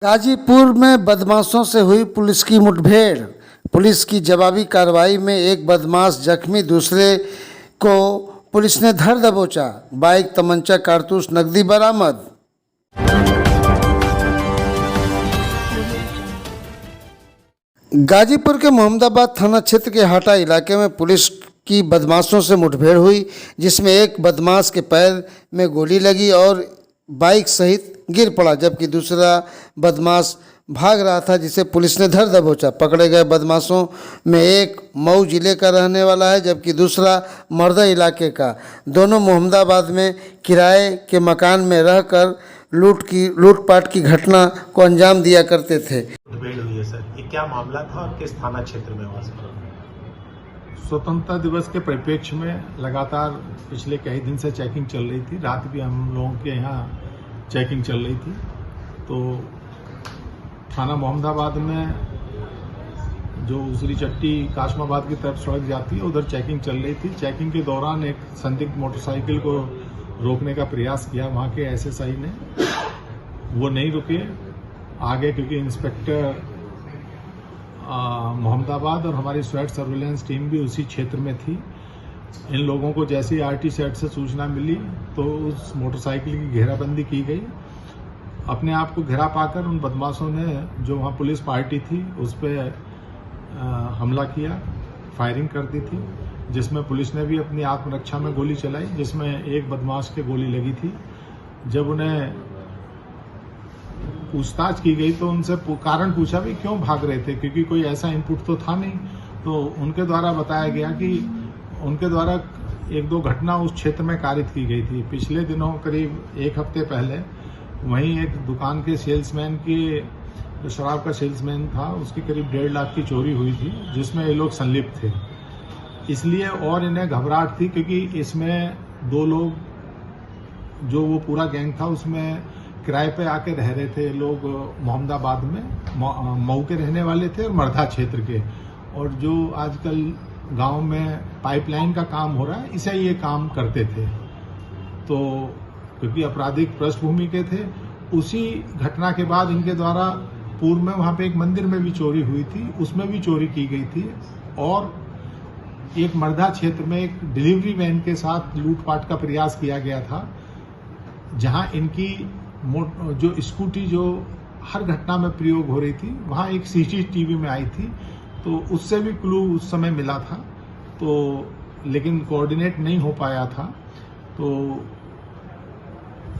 गाजीपुर में बदमाशों से हुई पुलिस की मुठभेड़। पुलिस की जवाबी कार्रवाई में एक बदमाश जख्मी, दूसरे को पुलिस ने धर दबोचा। बाइक, तमंचा, कारतूस, नकदी बरामद। गाजीपुर के मोहम्मदाबाद थाना क्षेत्र के हाटा इलाके में पुलिस की बदमाशों से मुठभेड़ हुई, जिसमें एक बदमाश के पैर में गोली लगी और बाइक सहित गिर पड़ा, जबकि दूसरा बदमाश भाग रहा था, जिसे पुलिस ने धर दबोचा। पकड़े गए बदमाशों में एक मऊ जिले का रहने वाला है, जबकि दूसरा मर्दा इलाके का। दोनों मोहम्मदाबाद में किराए के मकान में रहकर लूटपाट की घटना को अंजाम दिया करते थे। मुठभेड़ हुई है सर, ये क्या मामला था और किस थाना क्षेत्र में हुआ सर? स्वतंत्रता दिवस के परिप्रेक्ष्य में लगातार पिछले कई दिन से चेकिंग चल रही थी। रात भी हम लोगों के यहाँ चेकिंग चल रही थी, तो थाना मोहम्मदाबाद में जो उसरी चट्टी काशमाबाद की तरफ सड़क जाती है, उधर चेकिंग चल रही थी। चेकिंग के दौरान एक संदिग्ध मोटरसाइकिल को रोकने का प्रयास किया वहाँ के एसएसआई ने। वो नहीं रुके आगे, क्योंकि इंस्पेक्टर मोहम्मदाबाद और हमारी स्वेट सर्विलेंस टीम भी उसी क्षेत्र में थी। इन लोगों को जैसे ही आरटी सेट से सूचना मिली तो उस मोटरसाइकिल की घेराबंदी की गई। अपने आप को घिरा पाकर उन बदमाशों ने, जो वहाँ पुलिस पार्टी थी, उस पर हमला किया, फायरिंग कर दी थी, जिसमें पुलिस ने भी अपनी आत्मरक्षा में गोली चलाई, जिसमें एक बदमाश के गोली लगी थी। जब उन्हें पूछताछ की गई तो उनसे कारण पूछा भी क्यों भाग रहे थे, क्योंकि कोई ऐसा इनपुट तो था नहीं। तो उनके द्वारा बताया गया कि उनके द्वारा एक दो घटना उस क्षेत्र में कारित की गई थी। पिछले दिनों करीब एक हफ्ते पहले वहीं एक दुकान के सेल्समैन की, जो शराब का सेल्समैन था, उसकी करीब 1.5 लाख की चोरी हुई थी, जिसमें ये लोग संलिप्त थे। इसलिए और इन्हें घबराहट थी, क्योंकि इसमें 2 लोग, जो वो पूरा गैंग था, उसमें किराए पे आके रह रहे थे लोग मोहम्मदाबाद में, मऊ के रहने वाले थे और मर्धा क्षेत्र के। और जो आजकल गांव में पाइपलाइन का काम हो रहा है, इसे ये काम करते थे। तो क्योंकि आपराधिक पृष्ठभूमि के थे, उसी घटना के बाद इनके द्वारा पूर्व में वहां पे एक मंदिर में भी चोरी हुई थी, उसमें भी चोरी की गई थी। और एक मर्धा क्षेत्र में एक डिलीवरी वैन के साथ लूटपाट का प्रयास किया गया था, जहां इनकी जो स्कूटी जो हर घटना में प्रयोग हो रही थी, वहां एक सीसीटीवी में आई थी, तो उससे भी क्लू उस समय मिला था, तो लेकिन कोऑर्डिनेट नहीं हो पाया था। तो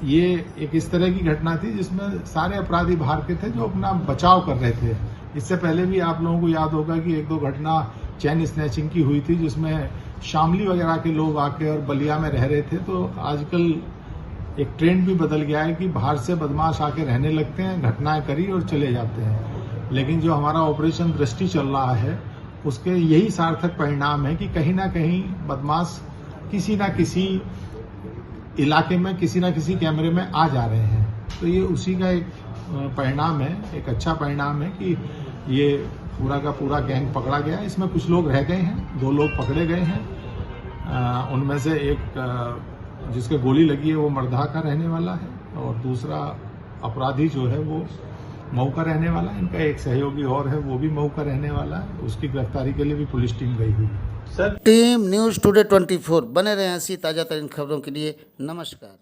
ये एक इस तरह की घटना थी जिसमें सारे अपराधी बाहर के थे, जो अपना बचाव कर रहे थे। इससे पहले भी आप लोगों को याद होगा कि 1-2 घटना चैन स्नैचिंग की हुई थी, जिसमें शामली वगैरह के लोग आके और बलिया में रह रहे थे। तो आजकल एक ट्रेंड भी बदल गया है कि बाहर से बदमाश आके रहने लगते हैं, घटनाएं करी और चले जाते हैं। लेकिन जो हमारा ऑपरेशन दृष्टि चल रहा है, उसके यही सार्थक परिणाम है कि कहीं ना कहीं बदमाश किसी ना किसी इलाके में, किसी ना किसी कैमरे में आ जा रहे हैं। तो ये उसी का एक परिणाम है, एक अच्छा परिणाम है कि ये पूरा का पूरा गैंग पकड़ा गया। इसमें कुछ लोग रह गए हैं, 2 लोग पकड़े गए हैं। उनमें से एक जिसके गोली लगी है वो मर्धा का रहने वाला है, और दूसरा अपराधी जो है वो मऊ का रहने वाला है। इनका एक सहयोगी और है, वो भी मऊ का रहने वाला है। उसकी गिरफ्तारी के लिए भी पुलिस टीम गई हुई है। टीम न्यूज़ टुडे 24 बने रहे ऐसी ताज़ा तरीन खबरों के लिए। नमस्कार।